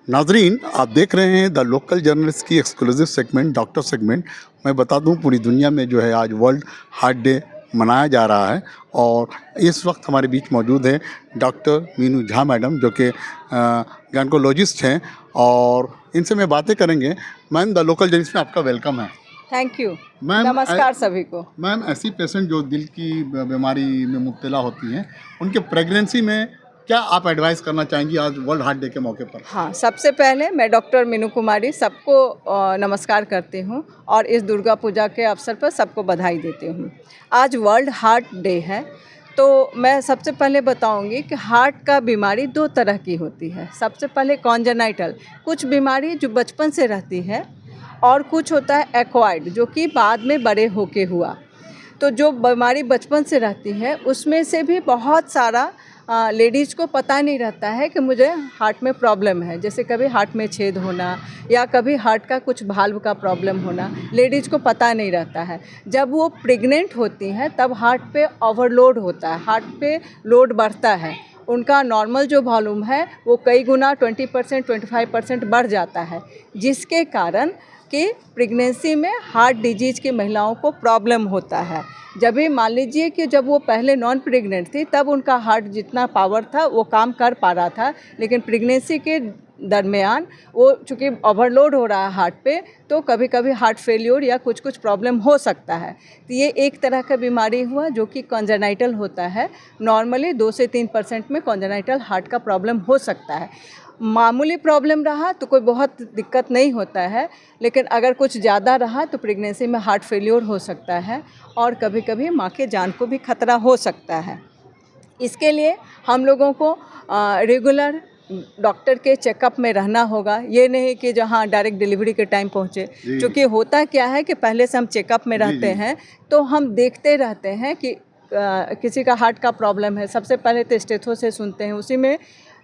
नाजरीन, आप देख रहे हैं द लोकल जर्नलिस्ट की एक्सक्लूसिव सेगमेंट डॉक्टर सेगमेंट। मैं बता दूं, पूरी दुनिया में जो है आज वर्ल्ड हार्ट डे मनाया जा रहा है और इस वक्त हमारे बीच मौजूद है डॉक्टर मीनू झा मैडम, जो कि गायनकोलॉजिस्ट हैं और इनसे मैं बातें करेंगे। मैम, द लोकल जर्नलिस्ट में आपका वेलकम है। थैंक यू मैम, नमस्कार सभी को। मैम, ऐसी पेशेंट जो दिल की बीमारी में मुब्तला होती हैं, उनके प्रेगनेंसी में क्या आप एडवाइस करना चाहेंगी आज वर्ल्ड हार्ट डे के मौके पर? हाँ, सबसे पहले मैं डॉक्टर मीनू कुमारी सबको नमस्कार करती हूँ और इस दुर्गा पूजा के अवसर पर सबको बधाई देती हूँ। आज वर्ल्ड हार्ट डे है, तो मैं सबसे पहले बताऊंगी कि हार्ट का बीमारी दो तरह की होती है। सबसे पहले कॉन्जेनाइटल, कुछ बीमारी जो बचपन से रहती है, और कुछ होता है एक्वायर्ड, जो कि बाद में बड़े होके हुआ। तो जो बीमारी बचपन से रहती है उसमें से भी बहुत सारा लेडीज़ को पता नहीं रहता है कि मुझे हार्ट में प्रॉब्लम है। जैसे कभी हार्ट में छेद होना या कभी हार्ट का कुछ वाल्व का प्रॉब्लम होना, लेडीज़ को पता नहीं रहता है। जब वो प्रेग्नेंट होती हैं तब हार्ट पे ओवरलोड होता है, हार्ट पे लोड बढ़ता है। उनका नॉर्मल जो वॉल्यूम है वो कई गुना 20% 25% बढ़ जाता है, जिसके कारण कि प्रेगनेंसी में हार्ट डिजीज़ की महिलाओं को प्रॉब्लम होता है। जब भी मान लीजिए कि जब वो पहले नॉन प्रेग्नेंट थी तब उनका हार्ट जितना पावर था वो काम कर पा रहा था, लेकिन प्रेगनेंसी के दरमियान वो चूँकि ओवरलोड हो रहा है हार्ट पे, तो कभी कभी हार्ट फेल्योर या कुछ कुछ प्रॉब्लम हो सकता है। तो ये एक तरह का बीमारी हुआ जो कि कॉन्जेनाइटल होता है। नॉर्मली 2 से 3% में कॉन्जेनाइटल हार्ट का प्रॉब्लम हो सकता है। मामूली प्रॉब्लम रहा तो कोई बहुत दिक्कत नहीं होता है, लेकिन अगर कुछ ज़्यादा रहा तो प्रेगनेंसी में हार्ट फेल्योर हो सकता है और कभी कभी माँ के जान को भी खतरा हो सकता है। इसके लिए हम लोगों को रेगुलर डॉक्टर के चेकअप में रहना होगा। ये नहीं कि जहाँ डायरेक्ट डिलीवरी के टाइम पहुँचे, क्योंकि होता क्या है कि पहले से हम चेकअप में रहते हैं तो हम देखते रहते हैं कि किसी का हार्ट का प्रॉब्लम है। सबसे पहले तो स्टेथो से सुनते हैं, उसी में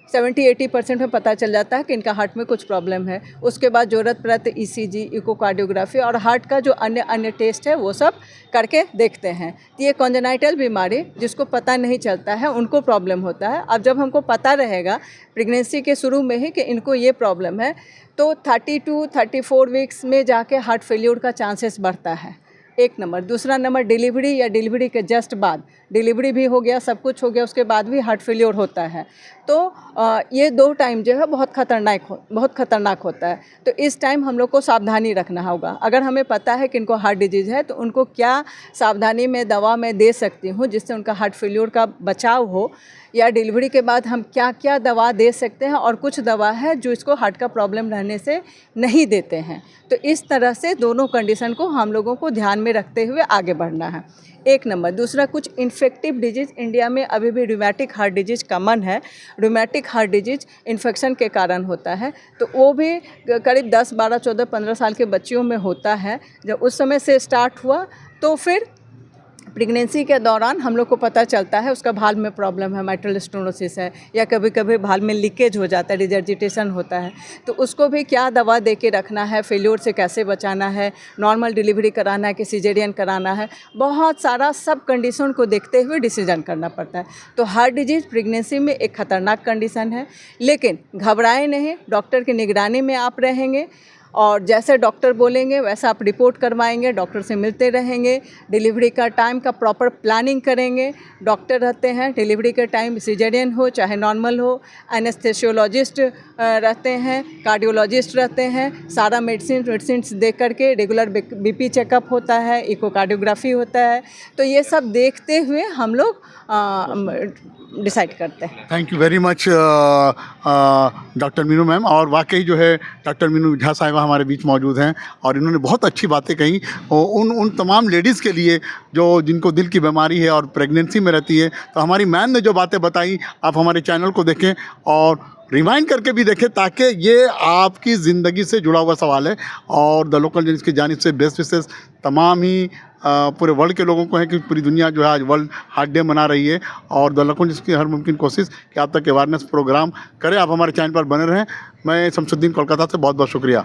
70-80% में पता चल जाता है कि इनका हार्ट में कुछ प्रॉब्लम है। उसके बाद ज़रूरत पड़ा तो ECG, इकोकार्डियोग्राफी और हार्ट का जो अन्य अन्य टेस्ट है वो सब करके देखते हैं। तो ये कॉन्जेनाइटल बीमारी जिसको पता नहीं चलता है उनको प्रॉब्लम होता है। अब जब हमको पता रहेगा प्रेगनेंसी के शुरू में ही कि इनको ये प्रॉब्लम है, तो 32-34 वीक्स में जाके हार्ट फेल्योर का चांसेस बढ़ता है, एक नंबर। दूसरा नंबर, डिलीवरी या डिलीवरी के जस्ट बाद, डिलीवरी भी हो गया, सब कुछ हो गया, उसके बाद भी हार्ट फेल्योर होता है। तो ये 2 टाइम जो है बहुत ख़तरनाक होता है। तो इस टाइम हम लोग को सावधानी रखना होगा। अगर हमें पता है कि इनको हार्ट डिजीज़ है तो उनको क्या सावधानी में दवा मैं दे सकती हूँ जिससे उनका हार्ट फेल्योर का बचाव हो, या डिलीवरी के बाद हम क्या क्या दवा दे सकते हैं। और कुछ दवा है जो इसको हार्ट का प्रॉब्लम रहने से नहीं देते हैं। तो इस तरह से दोनों कंडीशन को हम लोगों को ध्यान में रखते हुए आगे बढ़ना है, एक नंबर। दूसरा, कुछ इन्फेक्टिव डिजीज़ इंडिया में अभी भी रूमेटिक हार्ट डिजीज़ कॉमन है। रूमेटिक हार्ट डिजीज़ इन्फेक्शन के कारण होता है, तो वो भी करीब 10, 12, 14, 15 साल के बच्चियों में होता है। जब उस समय से स्टार्ट हुआ तो फिर प्रेगनेंसी के दौरान हम लोग को पता चलता है उसका भाल्व में प्रॉब्लम है, माइट्रल स्टेनोसिस है, या कभी कभी भाल्व में लीकेज हो जाता है, रिजर्जिटेशन होता है। तो उसको भी क्या दवा दे के रखना है, फेल्योर से कैसे बचाना है, नॉर्मल डिलीवरी कराना है कि सिजेरियन कराना है, बहुत सारा सब कंडीशन को देखते हुए डिसीजन करना पड़ता है। तो हार्ट डिजीज़ प्रेगनेंसी में एक ख़तरनाक कंडीशन है, लेकिन घबराए नहीं, डॉक्टर की निगरानी में आप रहेंगे और जैसे डॉक्टर बोलेंगे वैसा आप रिपोर्ट करवाएंगे, डॉक्टर से मिलते रहेंगे, डिलीवरी का टाइम का प्रॉपर प्लानिंग करेंगे। डॉक्टर रहते हैं डिलीवरी के टाइम, सिजेरियन हो चाहे नॉर्मल हो, एनेस्थेसियोलॉजिस्ट रहते हैं, कार्डियोलॉजिस्ट रहते हैं। सारा मेडिसिन दे करके रेगुलर BP चेकअप होता है, इकोकार्डियोग्राफी होता है। तो ये सब देखते हुए हम लोग डिसाइड करते हैं। Thank you very much doctor Meenu ma'am. और वाकई जो है डॉक्टर मीनू झा साहिबा हमारे बीच मौजूद हैं और इन्होंने बहुत अच्छी बातें कही उन तमाम लेडीज़ के लिए जो जिनको दिल की बीमारी है और प्रेगनेंसी में रहती है। तो हमारी मैम ने जो बातें बताई, आप हमारे चैनल को देखें और रिवाइंड करके भी देखें, ताकि ये आपकी ज़िंदगी से जुड़ा हुआ सवाल है। और द लोकल जर्नलिस्ट की जानिब से बेस्ट विशेस तमाम ही पूरे वर्ल्ड के लोगों को है कि पूरी दुनिया जो है आज वर्ल्ड हार्ट डे मना रही है और द लोकल जर्नलिस्ट की हर मुमकिन कोशिश कि आप तक अवेयरनेस प्रोग्राम करें। आप हमारे चैनल पर बने रहें। मैं शमसुद्दीन कोलकाता से बहुत बहुत शुक्रिया।